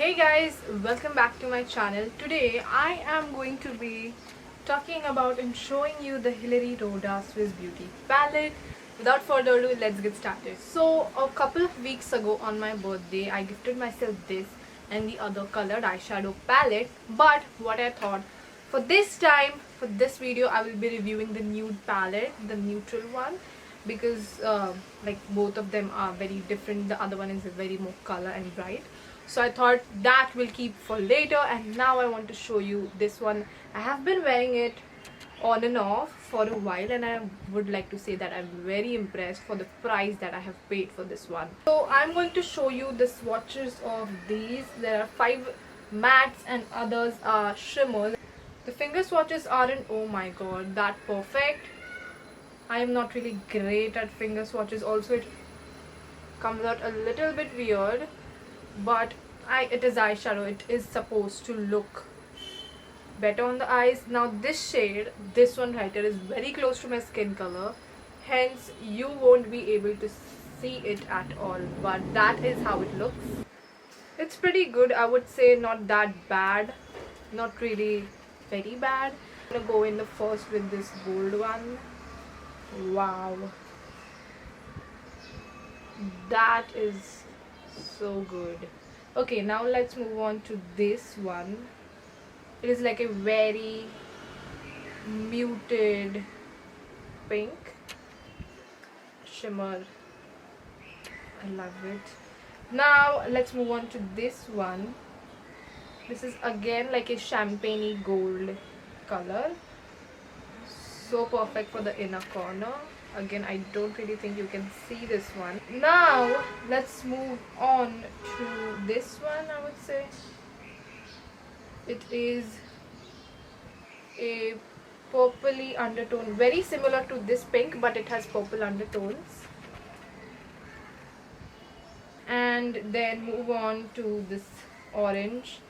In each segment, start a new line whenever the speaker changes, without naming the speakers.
Hey guys, welcome back to my channel. Today I am going to be talking about and showing you the Hilary Rodha Swiss Beauty palette. Without further ado, let's get started. So a couple of weeks ago on my birthday, I gifted myself this and the other colored eyeshadow palette. But what I thought, for this time, for this video, I will be reviewing the nude palette, the neutral one, because like both of them are very different. The other one is very more color and bright, so I thought that will keep for later. And now I want to show you this one. I have been wearing it on and off for a while, and I would like to say that I'm very impressed for the price that I have paid for this one. So I'm going to show you the swatches of these. There are 5 mattes and others are shimmers. The finger swatches aren't, oh my god, that perfect. I am not really great at finger swatches. Also, it comes out a little bit weird, but it is eyeshadow. It is supposed to look better on the eyes. Now this shade, this one right here, is very close to my skin color, hence you won't be able to see it at all, but that is how it looks. It's pretty good, I would say. Not that bad, not really very bad. I'm gonna go in the first with this gold one. Wow, that is so good. Okay, now let's move on to this one. It is like a very muted pink shimmer. I love it. Now let's move on to this one. This is again like a champagne gold color, so perfect for the inner corner. Again, I don't really think you can see this one. Now let's move on to this one. I would say it is a purpley undertone, very similar to this pink, but it has purple undertones. And then move on to this orange,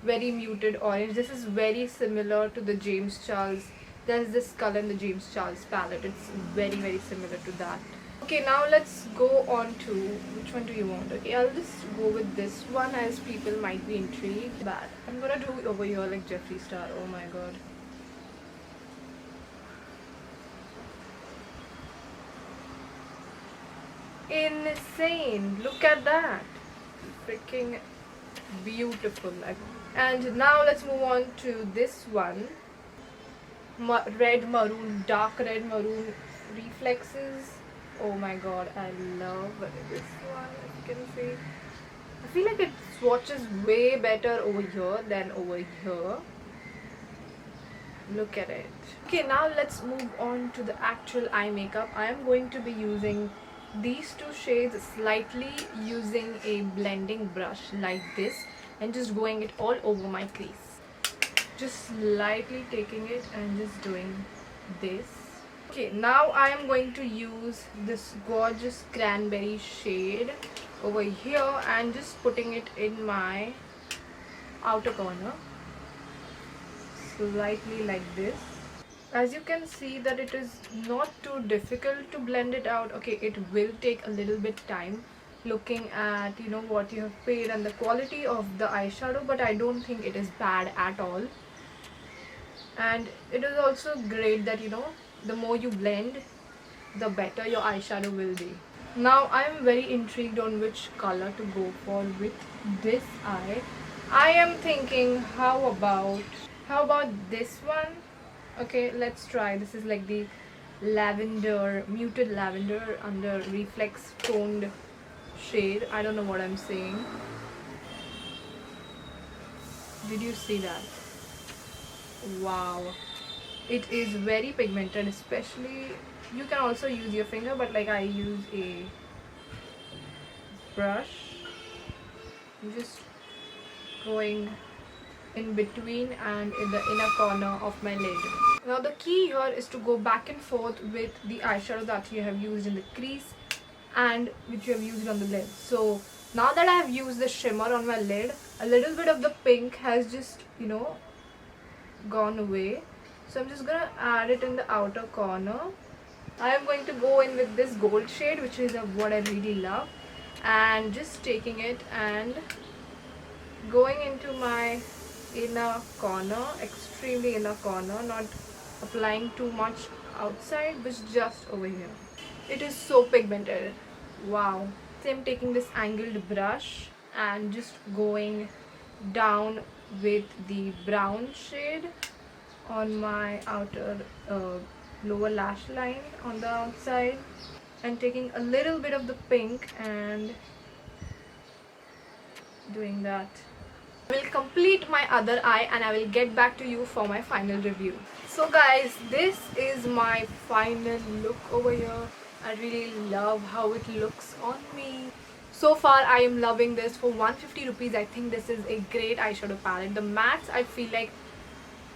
very muted orange. This is very similar to the James Charles. There's this color in the James Charles palette. It's very similar to that. Okay, now let's go on to, which one do you want? Okay, I'll just go with this one, as people might be intrigued. But I'm gonna do over here like Jeffree Star. Oh my god. Insane. Look at that. Freaking beautiful. And now let's move on to this one. Red maroon, dark red maroon reflexes. Oh my god, I love this one. As you can see, I feel like it swatches way better over here than over here. Look at it. Okay, now let's move on to the actual eye makeup. I am going to be using these 2 shades slightly, using a blending brush like this and just going it all over my crease. Just slightly taking it and just doing this. Okay, now I am going to use this gorgeous cranberry shade over here and just putting it in my outer corner, slightly like this. As you can see that it is not too difficult to blend it out. Okay, it will take a little bit time looking at what you have paid and the quality of the eyeshadow, but I don't think it is bad at all. And it is also great that the more you blend, the better your eyeshadow will be. Now I am very intrigued on which color to go for with this eye. I am thinking, how about this one? Okay, let's try. This is like the lavender, muted lavender under reflex toned shade. I don't know what I'm saying. Did you see that? Wow, it is very pigmented. Especially, you can also use your finger, but like I use a brush. I'm just going in between and in the inner corner of my lid. Now the key here is to go back and forth with the eyeshadow that you have used in the crease and which you have used on the lid. So now that I have used the shimmer on my lid, a little bit of the pink has just gone away, so I'm just gonna add it in the outer corner. I am going to go in with this gold shade, which is what I really love, and just taking it and going into my inner corner, extremely inner corner, not applying too much outside, but just over here. It is so pigmented. Wow. So I'm taking this angled brush and just going down with the brown shade on my outer lower lash line on the outside, and taking a little bit of the pink and doing that. I will complete my other eye and I will get back to you for my final review. So guys, this is my final look over here. I really love how it looks on me. So far I am loving this. For 150 rupees, I think this is a great eyeshadow palette. The mattes, I feel like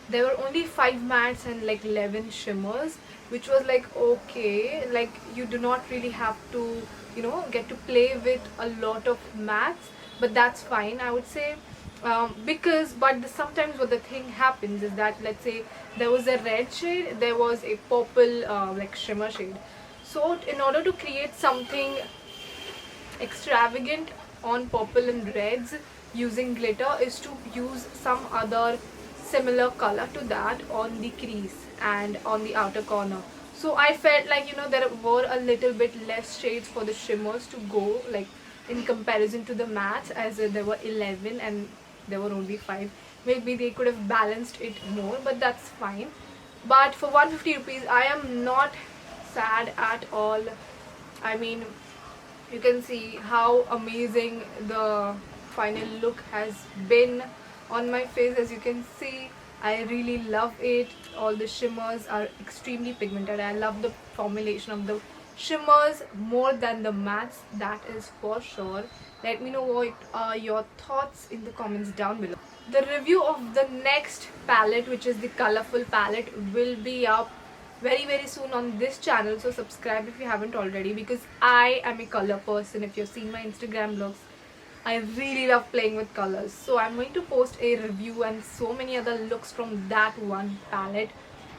there were only 5 mattes and like 11 shimmers, which was like okay, like you do not really have to, you know, get to play with a lot of mattes, but that's fine, I would say. Sometimes what the thing happens is that, let's say there was a red shade, there was a purple like shimmer shade. So in order to create something extravagant on purple and reds using glitter is to use some other similar color to that on the crease and on the outer corner. So I felt like, you know, there were a little bit less shades for the shimmers to go, like in comparison to the mattes, as there were 11 and there were only 5. Maybe they could have balanced it more, but that's fine. But for 150 rupees, I am not sad at all. I mean, you can see how amazing the final look has been on my face. As you can see, I really love it. All the shimmers are extremely pigmented. I love the formulation of the shimmers more than the mattes, that is for sure. Let me know what are your thoughts in the comments down below. The review of the next palette, which is the colorful palette, will be up very soon on this channel, so subscribe if you haven't already, because I am a color person. If you've seen my Instagram vlogs, I really love playing with colors. So I'm going to post a review and so many other looks from that one palette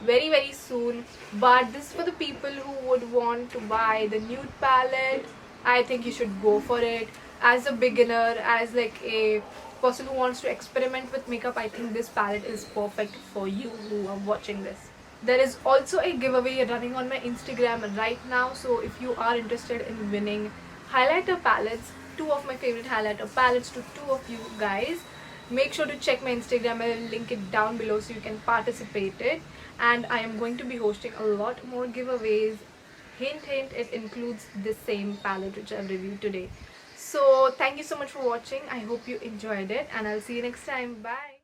very soon. But this is for the people who would want to buy the nude palette. I think you should go for it. As a beginner, as like a person who wants to experiment with makeup, I think this palette is perfect for you who are watching this. There is also a giveaway running on my Instagram right now, so if you are interested in winning highlighter palettes, 2 of my favorite highlighter palettes to 2 of you guys, make sure to check my Instagram. I will link it down below so you can participate it. And I am going to be hosting a lot more giveaways. Hint, it includes the same palette which I've reviewed today. So thank you so much for watching. I hope you enjoyed it and I'll see you next time. Bye.